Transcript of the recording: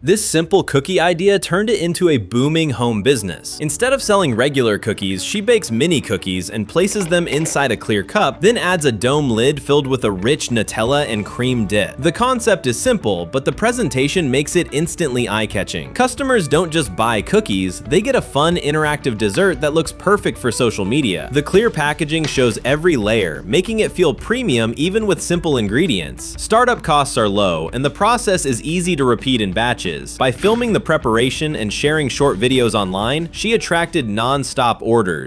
This simple cookie idea turned it into a booming home business. Instead of selling regular cookies, she bakes mini cookies and places them inside a clear cup, then adds a dome lid filled with a rich Nutella and cream dip. The concept is simple, but the presentation makes it instantly eye-catching. Customers don't just buy cookies, they get a fun, interactive dessert that looks perfect for social media. The clear packaging shows every layer, making it feel premium even with simple ingredients. Startup costs are low, and the process is easy to repeat in batches. By filming the preparation and sharing short videos online, she attracted non-stop orders.